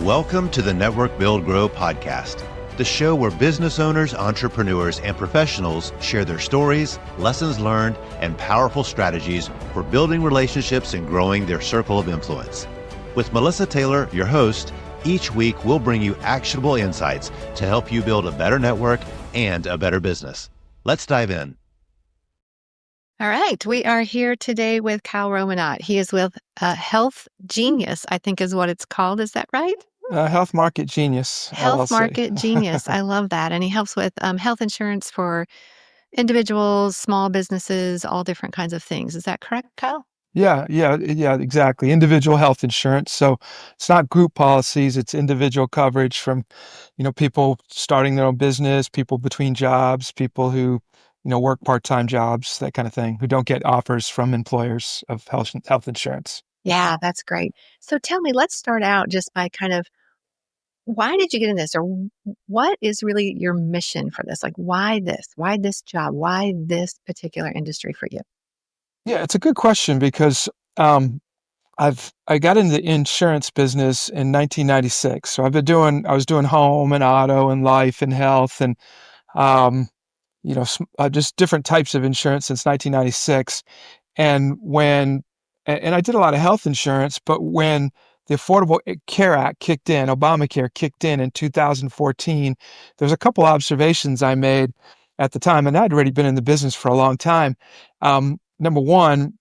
Welcome to the Network Build Grow podcast, the show where business owners, entrepreneurs, and professionals share their stories, lessons learned, and powerful strategies for building relationships and growing their circle of influence. With Melissa Taylor, your host, each week we'll bring you actionable insights to help you build a better network and a better business. Let's dive in. All right. We are here today with Kyle Romanat. He is with Health Genius, I think is what it's called. Is that right? Health Market Genius Health LLC. Market Genius. I love that. And he helps with health insurance for individuals, small businesses, all different kinds of things. Is that correct, Kyle? Yeah, exactly. Individual health insurance. So it's not group policies, it's individual coverage from, people starting their own business, people between jobs, people who, work part-time jobs, that kind of thing, who don't get offers from employers of health insurance. Yeah, that's great. So tell me, let's start out just by kind of, why did you get in this? Or what is really your mission for this? Like, why this? Why this job? Why this particular industry for you? Yeah, it's a good question because I got into the insurance business in 1996. So I was doing home and auto and life and health and um, just different types of insurance since 1996. And and I did a lot of health insurance, but when the Affordable Care Act kicked in, Obamacare kicked in 2014, there's a couple observations I made at the time, and I'd already been in the business for a long time. Number one,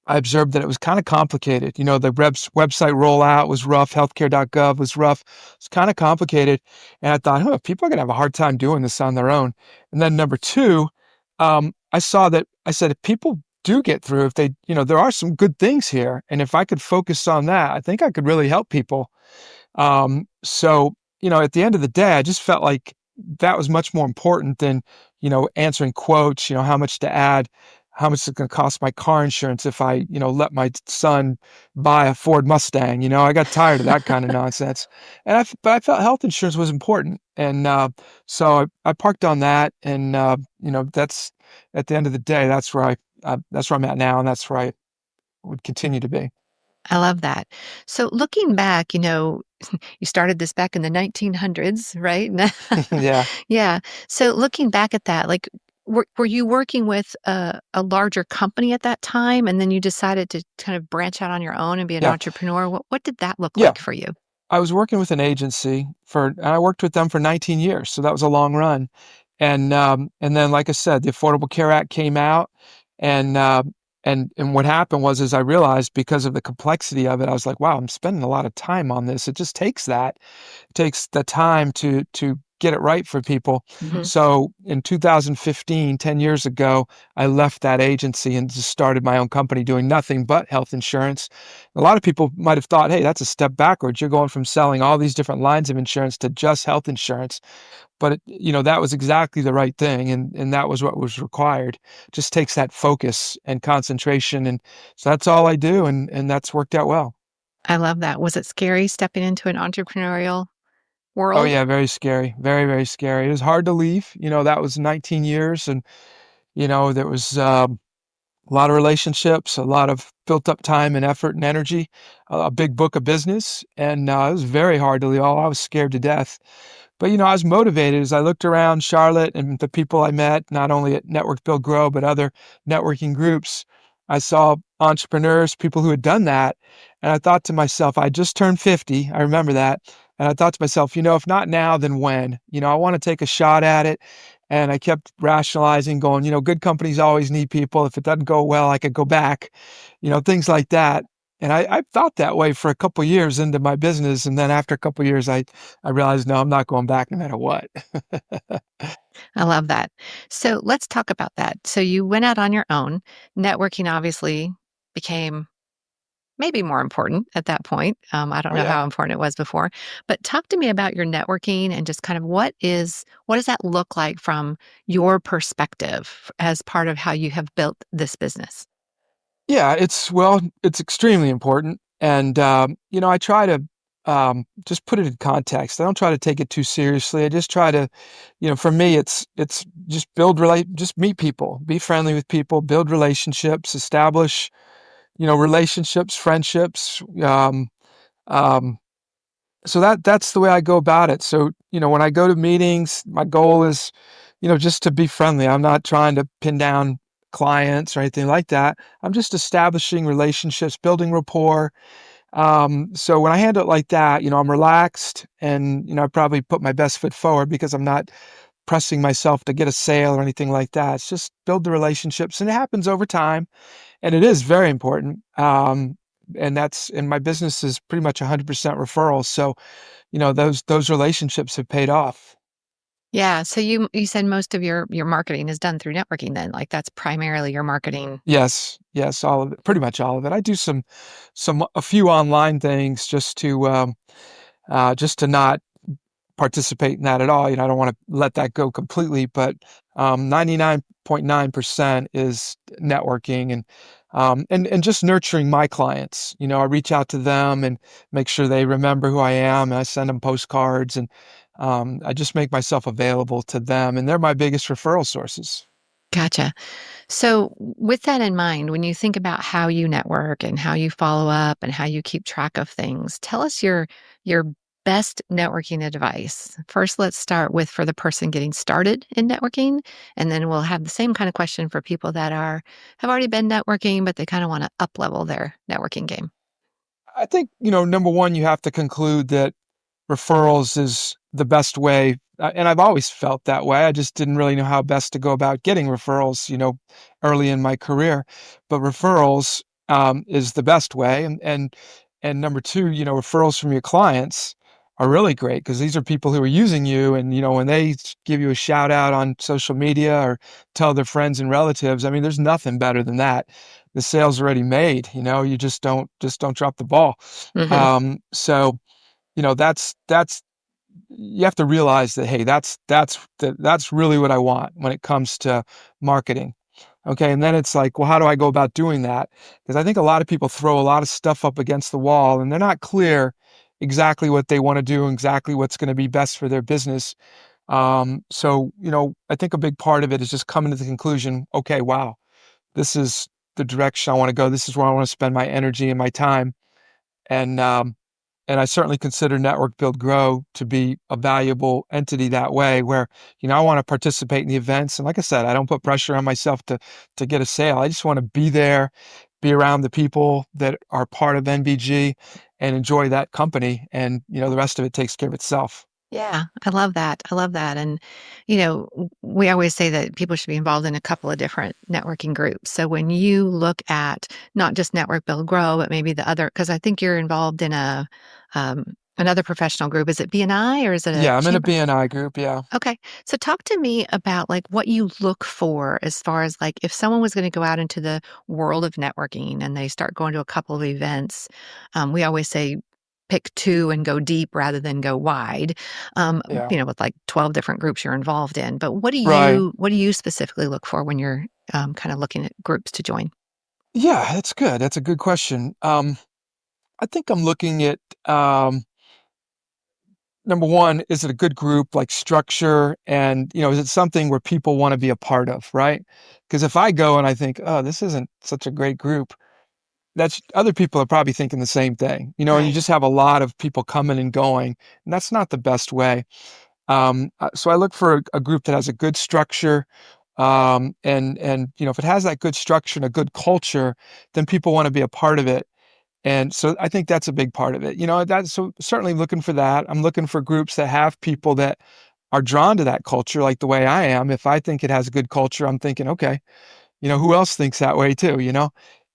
I observed that it was kind of complicated. The website rollout was rough. Healthcare.gov was rough. It's kind of complicated. And I thought, people are going to have a hard time doing this on their own. And then number two, I said, if people do get through, if they, there are some good things here. And if I could focus on that, I think I could really help people. So, at the end of the day, I just felt like that was much more important than, answering quotes, how much to add, how much it's going to cost my car insurance if I, let my son buy a Ford Mustang. I got tired of that kind of nonsense. But I felt health insurance was important. And so I parked on that. And, that's at the end of the day, that's where I'm at now. And that's where I would continue to be. I love that. So looking back, you started this back in the 1900s, right? Yeah. Yeah. So looking back at that, like, were you working with a larger company at that time, and then you decided to kind of branch out on your own and be an entrepreneur? What did that look like for you? I was working with an agency and I worked with them for 19 years. So that was a long run. And then, like I said, the Affordable Care Act came out, and what happened was I realized, because of the complexity of it, I was like, wow, I'm spending a lot of time on this. It just takes the time to get it right for people. Mm-hmm. So in 2015, 10 years ago, I left that agency and just started my own company doing nothing but health insurance. A lot of people might have thought, hey, that's a step backwards. You're going from selling all these different lines of insurance to just health insurance. But, that was exactly the right thing. And that was what was required. It just takes that focus and concentration. And so that's all I do. And that's worked out well. I love that. Was it scary stepping into an entrepreneurial world? Oh yeah, very scary. Very, very scary. It was hard to leave. That was 19 years. And, there was a lot of relationships, a lot of built up time and effort and energy, a big book of business. And it was very hard to leave. I was scared to death. But, I was motivated as I looked around Charlotte and the people I met, not only at Network Build Grow, but other networking groups. I saw entrepreneurs, people who had done that. And I thought to myself, I just turned 50. I remember that. And I thought to myself, if not now, then when? I want to take a shot at it. And I kept rationalizing, going, good companies always need people. If it doesn't go well, I could go back, things like that. And I thought that way for a couple of years into my business. And then after a couple of years, I realized, no, I'm not going back no matter what. I love that. So let's talk about that. So you went out on your own. Networking obviously became maybe more important at that point. I don't know how important it was before, but talk to me about your networking and just kind of what does that look like from your perspective as part of how you have built this business? Yeah, it's extremely important. And, I try to just put it in context. I don't try to take it too seriously. I just try to, for me, it's just just meet people, be friendly with people, build relationships, establish, relationships, friendships, So that's the way I go about it. So, when I go to meetings, my goal is, just to be friendly. I'm not trying to pin down clients or anything like that. I'm just establishing relationships, building rapport. So when I handle it like that, I'm relaxed and, I probably put my best foot forward because I'm not pressing myself to get a sale or anything like that. It's just build the relationships, and it happens over time, and it is very important. And my business is pretty much 100% referrals. So, those relationships have paid off. Yeah. So you said most of your marketing is done through networking then. Like that's primarily your marketing. Yes, all of it, pretty much all of it. I do a few online things just to not participate in that at all. I don't want to let that go completely, but 99.9% is networking and just nurturing my clients. I reach out to them and make sure they remember who I am. And I send them postcards, and I just make myself available to them, and they're my biggest referral sources. Gotcha. So, with that in mind, when you think about how you network and how you follow up and how you keep track of things, tell us your best networking advice. First, let's start with for the person getting started in networking, and then we'll have the same kind of question for people that have already been networking, but they kind of want to up level their networking game. I think, number one, you have to conclude that referrals is the best way. And I've always felt that way. I just didn't really know how best to go about getting referrals, early in my career. But referrals is the best way. And number two, referrals from your clients are really great because these are people who are using you. And, when they give you a shout out on social media or tell their friends and relatives, I mean, there's nothing better than that. The sale's already made, you just don't drop the ball. Hmm. So, that's you have to realize that, hey, that's really what I want when it comes to marketing. Okay. And then it's like, well, how do I go about doing that? Because I think a lot of people throw a lot of stuff up against the wall and they're not clear exactly what they want to do and exactly what's going to be best for their business. So, I think a big part of it is just coming to the conclusion, okay, wow, this is the direction I want to go. This is where I want to spend my energy and my time. And, and I certainly consider Network Build Grow to be a valuable entity that way where, I want to participate in the events. And like I said, I don't put pressure on myself to get a sale. I just want to be there, be around the people that are part of NBG and enjoy that company. And, the rest of it takes care of itself. Yeah, I love that. I love that. And, we always say that people should be involved in a couple of different networking groups. So when you look at not just Network Build Grow, but maybe the other, because I think you're involved in another professional group. Is it BNI or is it a Yeah, I'm in a chamber? BNI group. Yeah. Okay. So talk to me about like what you look for as far as like if someone was going to go out into the world of networking and they start going to a couple of events, we always say pick two and go deep rather than go wide. Yeah. With like 12 different groups you're involved in. But Right. what do you specifically look for when you're kind of looking at groups to join? Yeah, that's good. That's a good question. I think I'm looking at, number one, is it a good group, like structure? And, is it something where people want to be a part of, right? Because if I go and I think, oh, this isn't such a great group, that's other people are probably thinking the same thing, and you Right. just have a lot of people coming and going, and that's not the best way. So I look for a group that has a good structure. And, if it has that good structure and a good culture, then people want to be a part of it. And so I think that's a big part of it. That's so certainly looking for that. I'm looking for groups that have people that are drawn to that culture, like the way I am. If I think it has a good culture, I'm thinking, okay, who else thinks that way too,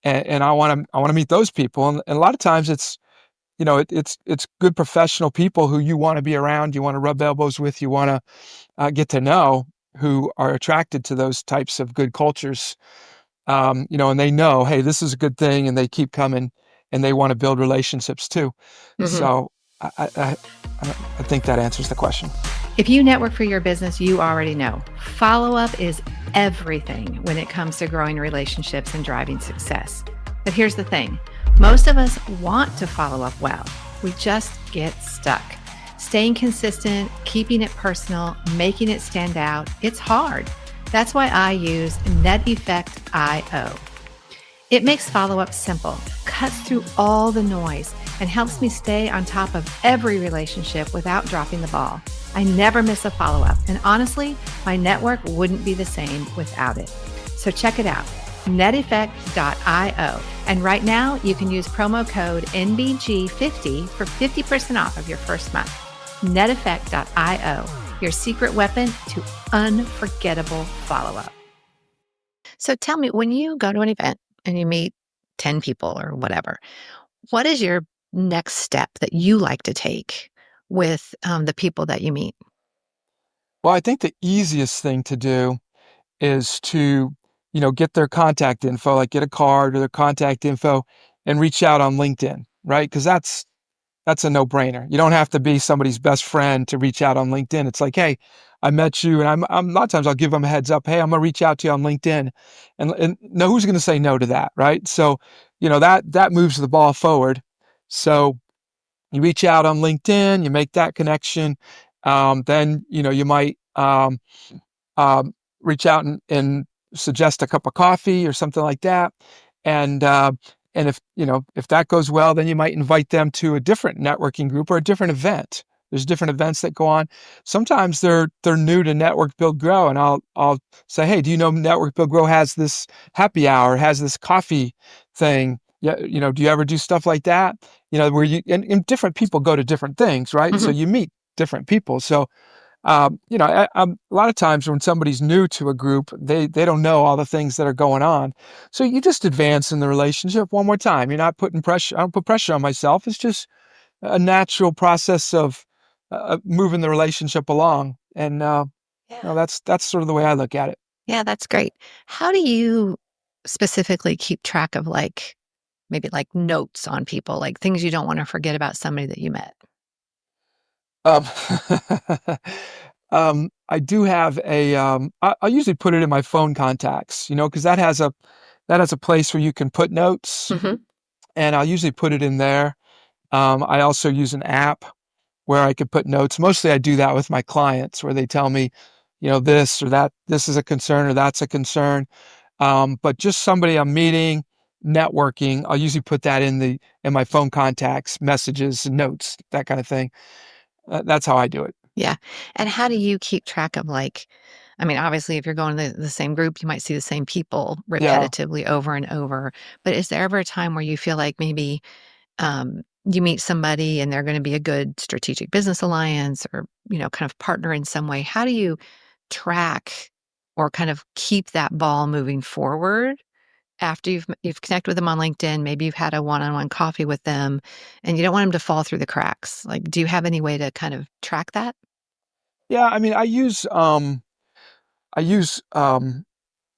and I want to meet those people. And a lot of times it's, it's good professional people who you want to be around, you want to rub elbows with, you want to get to know, who are attracted to those types of good cultures. And they know, hey, this is a good thing, and they keep coming, and they want to build relationships too. Mhm. So I think that answers the question. If you network for your business, you already know follow up is everything when it comes to growing relationships and driving success. But here's the thing most of us want to follow up well, we just get stuck. Staying consistent, keeping it personal, making it stand out, it's hard. That's why I use NetEffect.io. It makes follow-up simple, cuts through all the noise, and helps me stay on top of every relationship without dropping the ball. I never miss a follow-up, and honestly, my network wouldn't be the same without it. So check it out, neteffect.io. And right now, you can use promo code NBG50 for 50% off of your first month. neteffect.io, your secret weapon to unforgettable follow-up. So tell me, when you go to an event and you meet 10 people or whatever, what is your next step that you like to take with the people that you meet? Well, I think the easiest thing to do is to, get their contact info, like get a card or their contact info and reach out on LinkedIn, right? Because that's a no-brainer. You don't have to be somebody's best friend to reach out on LinkedIn. It's like, hey, I met you, and I'm a lot of times I'll give them a heads up. Hey, I'm gonna reach out to you on LinkedIn, and no, who's gonna say no to that, right? So, that moves the ball forward. So you reach out on LinkedIn, you make that connection. Then you might um, reach out and suggest a cup of coffee or something like that. And if that goes well, then you might invite them to a different networking group or a different event. There's different events that go on. Sometimes they're new to Network Build Grow, and I'll say, hey, do you know Network Build Grow has this happy hour, has this coffee thing? Yeah, do you ever do stuff like that? Where and different people go to different things, right? Mm-hmm. So you meet different people. So a lot of times when somebody's new to a group, they don't know all the things that are going on. So you just advance in the relationship one more time. You're not putting pressure. I don't put pressure on myself. It's just a natural process of moving the relationship along. And Yeah. that's sort of the way I look at it. Yeah, that's great. How do you specifically keep track of maybe notes on people, like things you don't want to forget about somebody that you met? Um, I do have I usually put it in my phone contacts, because that has a place where you can put notes, Mm-hmm. and I'll usually put it in there. I also use an app where I could put notes. Mostly I do that with my clients where they tell me, this or that, this is a concern or that's a concern. But just somebody I'm meeting, networking, I'll usually put that in my phone contacts, messages, and notes, that kind of thing. That's how I do it. Yeah. And how do you keep track of obviously, if you're going to the same group, you might see the same people Yeah. repetitively over and over. But is there ever a time where you feel like maybe you meet somebody and they're going to be a good strategic business alliance or, kind of partner in some way? How do you track or kind of keep that ball moving forward after you've connected with them on LinkedIn? Maybe you've had a one-on-one coffee with them and you don't want them to fall through the cracks. Like, do you have any way to kind of track that? Yeah. I mean, I use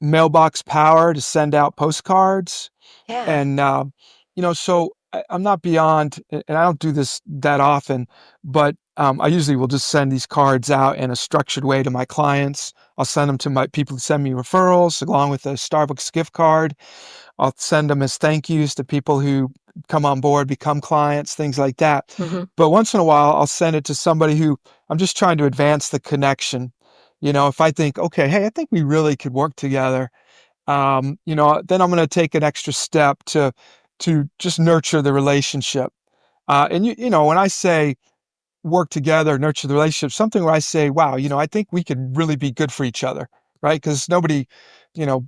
mailbox power to send out postcards. Yeah. And, so I'm not beyond, and I don't do this that often, but I usually will just send these cards out in a structured way to my clients. I'll send them to my people who send me referrals along with a Starbucks gift card. I'll send them as thank yous to people who come on board, become clients, things like that. Hmm. But once in a while, I'll send it to somebody who I'm just trying to advance the connection. If I think, okay, hey, I think we really could work together, then I'm going to take an extra step to just nurture the relationship. And when I say work together, nurture the relationship, something where I say, wow, I think we could really be good for each other, right? Because nobody,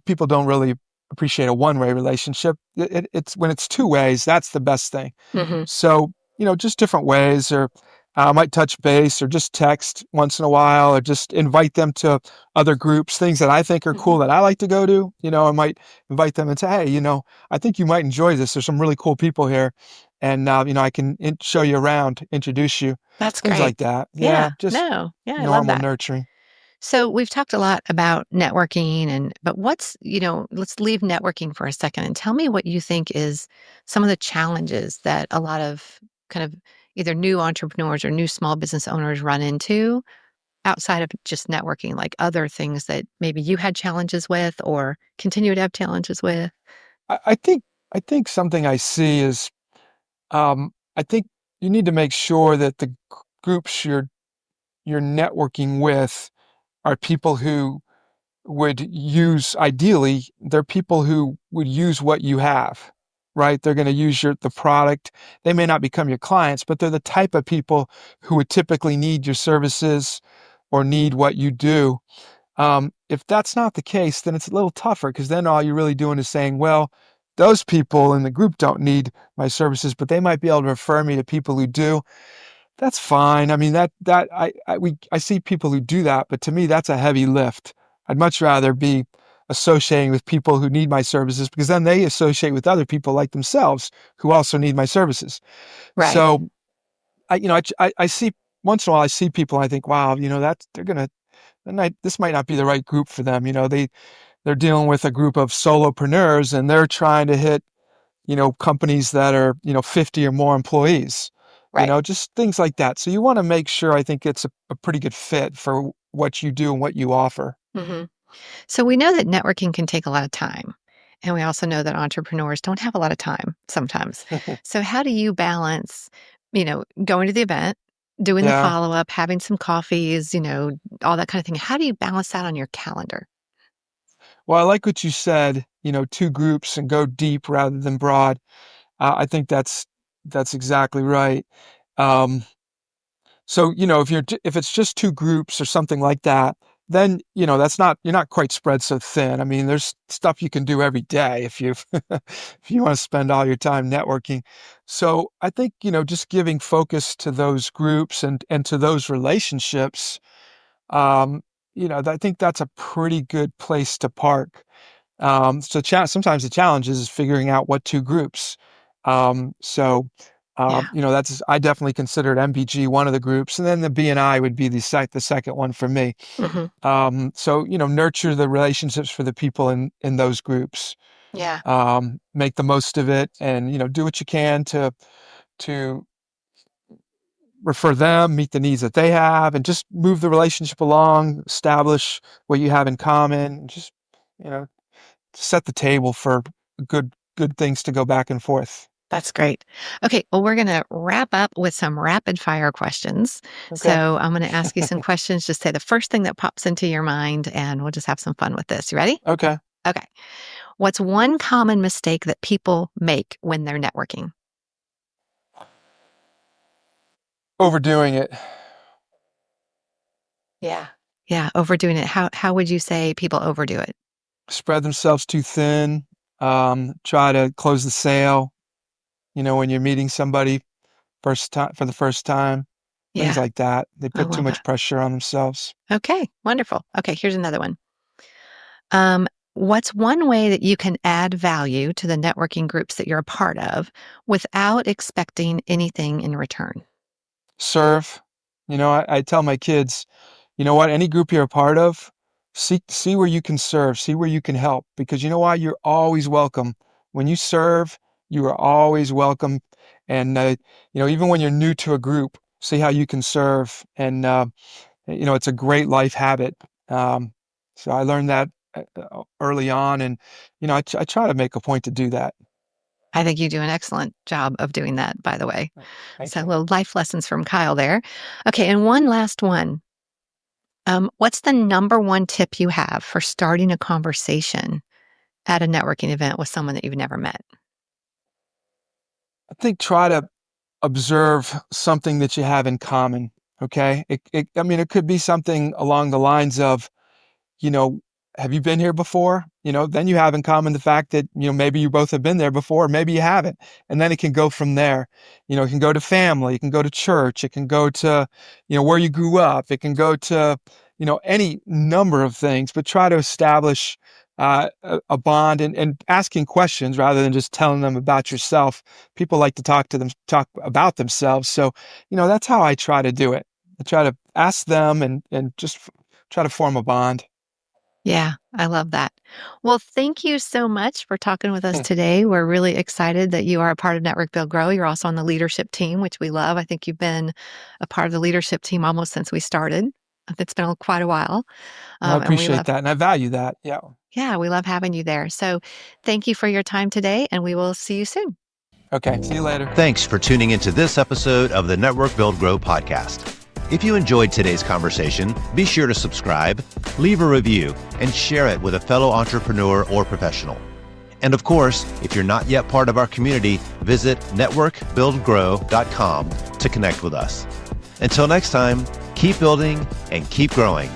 people don't really appreciate a one-way relationship. It's when it's two ways, that's the best thing. Hmm. So, just different ways, or I might touch base or just text once in a while, or just invite them to other groups, things that I think are Hmm. cool that I like to go to. I might invite them and say, hey, I think you might enjoy this. There's some really cool people here. And, I can show you around, introduce you, That's things great. like that. Yeah. Yeah, just No. Yeah, I love normal that. nurturing. So we've talked a lot about networking but let's leave networking for a second and tell me what you think is some of the challenges that a lot of kind of either new entrepreneurs or new small business owners run into outside of just networking, like other things that maybe you had challenges with or continue to have challenges with. I think something I see is, I think you need to make sure that the groups you're networking with are people who would use, ideally, they're people who would use what you have. right? They're going to use the product. They may not become your clients, but they're the type of people who would typically need your services or need what you do. If that's not the case, then it's a little tougher, because then all you're really doing is saying, well, those people in the group don't need my services, but they might be able to refer me to people who do. That's fine. I mean, I see people who do that, but to me, that's a heavy lift. I'd much rather be associating with people who need my services, because then they associate with other people like themselves who also need my services. Right. So I see, once in a while I see people and I think, wow, this might not be the right group for them. They're dealing with a group of solopreneurs and they're trying to hit, companies that are, 50 or more employees, Right. just things like that. So you want to make sure, I think it's a pretty good fit for what you do and what you offer. Hmm. So we know that networking can take a lot of time. And we also know that entrepreneurs don't have a lot of time sometimes. So how do you balance, going to the event, doing the Yeah. follow-up, having some coffees, all that kind of thing? How do you balance that on your calendar? Well, I like what you said, two groups and go deep rather than broad. I think that's exactly right. Um, So, if it's just two groups or something like that, then, you're not quite spread so thin. I mean, there's stuff you can do every day if you if you want to spend all your time networking. So I think, just giving focus to those groups and to those relationships, um, I think that's a pretty good place to park. Sometimes the challenge is figuring out what two groups. Um, so, Yeah. I definitely considered MBG one of the groups, and then the BNI would be the second one for me. Hmm. So, nurture the relationships for the people in those groups. Yeah. Make the most of it, and do what you can to refer them, meet the needs that they have, and just move the relationship along, establish what you have in common, and just you know set the table for good things to go back and forth. That's great. Okay, well, we're going to wrap up with some rapid fire questions. Okay. So I'm going to ask you some questions. Just say the first thing that pops into your mind, and we'll just have some fun with this. You ready? Okay. Okay. What's one common mistake that people make when they're networking? Overdoing it. Yeah. Yeah, overdoing it. How would you say people overdo it? Spread themselves too thin. Try to close the sale, when you're meeting somebody for the first time, things Yeah, like that. They I put too love much that. pressure on themselves. Okay, wonderful. Okay, here's another one. What's one way that you can add value to the networking groups that you're a part of without expecting anything in return? Serve. I tell my kids, you know what, any group you're a part of, see where you can serve, see where you can help, because you know why, you're always welcome. When you serve, you are always welcome. And even when you're new to a group, see how you can serve. And it's a great life habit. Um, so I learned that early on, and I try to make a point to do that. I think you do an excellent job of doing that, by the way. Thank So, you. little life lessons from Kyle there. Okay, and one last one. What's the number one tip you have for starting a conversation at a networking event with someone that you've never met? I think try to observe something that you have in common. Okay. I mean, it could be something along the lines of, you know, have you been here before? Then you have in common the fact that, maybe you both have been there before, maybe you haven't. And then it can go from there. It can go to family, it can go to church, it can go to, where you grew up, it can go to, any number of things, but try to establish a bond, and asking questions rather than just telling them about yourself. People like to talk about themselves. So, that's how I try to do it. I try to ask them and just try to form a bond. Yeah, I love that. Well, thank you so much for talking with us today. We're really excited that you are a part of Network Build Grow. You're also on the leadership team, which we love. I think you've been a part of the leadership team almost since we started. It's been quite a while. I And we appreciate love, that, and I value that. Yeah. yeah, we love having you there. So thank you for your time today, and we will see you soon. Okay. See you later. Thanks for tuning into this episode of the Network Build Grow podcast. If you enjoyed today's conversation, be sure to subscribe, leave a review, and share it with a fellow entrepreneur or professional. And of course, if you're not yet part of our community, visit networkbuildgrow.com to connect with us. Until next time, keep building and keep growing.